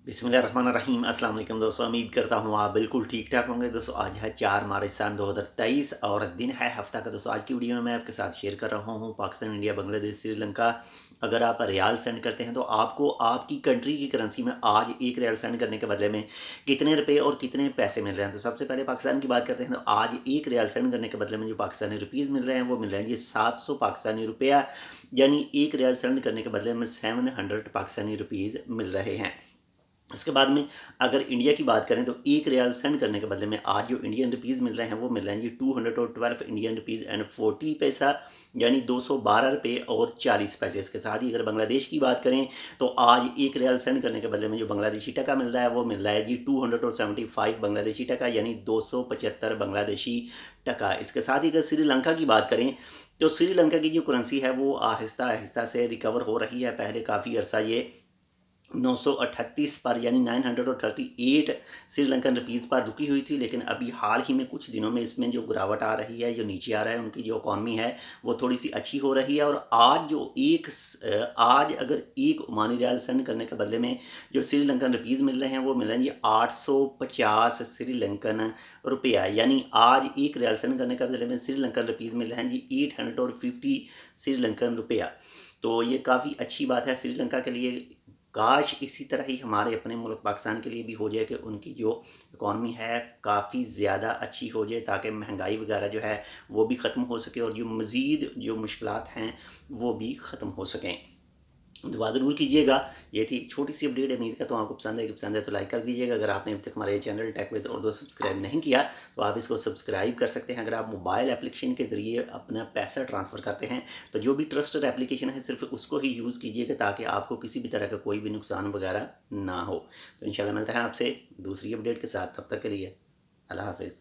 बिस्मिल्लाहिर्रहमानिर्रहीम। अस्सलाम वालेकुम दोस्तों, उम्मीद करता हूँ आप बिल्कुल ठीक ठाक होंगे। दोस्तों आज है 4 मार्च सन 2023 और दिन है हफ्ता का। दोस्तों आज की वीडियो में मैं आपके साथ शेयर कर रहा हूँ पाकिस्तान, इंडिया, बांग्लादेश, श्रीलंका। अगर आप रियाल सेंड करते हैं तो आपको आपकी कंट्री की करेंसी में आज एक रियाल सेंड करने के बदले में कितने रुपए और कितने पैसे मिल रहे हैं। तो सबसे पहले पाकिस्तान की बात करते हैं तो आज एक रियाल सेंड करने के बदले में जो पाकिस्तानी रुपीज़ मिल रहे हैं वो मिल रहे हैं जी 700 पाकिस्तानी रुपया, यानी एक रियाल सेंड करने के बदले में 700 पाकिस्तानी रुपीज़ मिल रहे हैं। इसके बाद में अगर इंडिया की बात करें तो एक रियाल सेंड करने के बदले में आज जो इंडियन रुपीज़ मिल रहे हैं वो मिल रहे हैं जी 212 इंडियन रुपीज़ एंड 40 पैसा, यानी 212 रुपये और 40 पैसे। इसके साथ ही अगर बांग्लादेश की बात करें तो आज एक रियाल सेंड करने के बदले में जो बांग्लादेशी टका मिल रहा है वो मिल रहा है जी 275 बांग्लादेशी टका, यानी 275 बांग्लादेशी टका। इसके साथ ही अगर श्रीलंका की बात करें तो श्रीलंका की जो करेंसी है वो आहिस्ता आहिस्ता से रिकवर हो रही है। पहले काफ़ी अर्सा ये 938 पर यानी 938 श्रीलंकन रुपीज़ पर रुकी हुई थी, लेकिन अभी हाल ही में कुछ दिनों में इसमें जो गिरावट आ रही है, जो नीचे आ रहा है, उनकी जो इकॉनमी है वो थोड़ी सी अच्छी हो रही है। और आज अगर एक ओमानी रियाल सेंड करने के बदले में जो श्रीलंकन रुपीज़ मिल रहे हैं वो मिल रहे हैं जी 850 श्रीलंकन रुपया, यानी आज एक रियाल सेंड करने के बदले में श्रीलंकन रुपीज़ मिल रहे हैं जी 850 श्रीलंकन रुपया। तो ये काफ़ी अच्छी बात है श्रीलंका के लिए। काश इसी तरह ही हमारे अपने मुल्क पाकिस्तान के लिए भी हो जाए कि उनकी जो इकॉनमी है काफ़ी ज़्यादा अच्छी हो जाए, ताकि महंगाई वगैरह जो है वो भी ख़त्म हो सके और जो मज़ीद जो मुश्किलात हैं वो भी ख़त्म हो सकें। दुआ ज़रूर कीजिएगा। ये थी छोटी सी अपडेट, उम्मीद करता हूँ आपको पसंद है तो लाइक कर दीजिएगा। अगर आपने अभी तक हमारे ये channel tech with Urdu subscribe नहीं किया तो आप इसको सब्सक्राइब कर सकते हैं। अगर आप मोबाइल एप्लीकेशन के ज़रिए अपना पैसा ट्रांसफ़र करते हैं तो जो भी ट्रस्टेड एप्लीकेशन है सिर्फ उसको ही यूज़ कीजिएगा, ताकि आपको किसी भी तरह का कोई भी नुकसान वगैरह ना हो। तो इंशाल्लाह मिलता है आपसे दूसरी अपडेट के साथ, तब तक के लिए अल्लाह हाफिज़।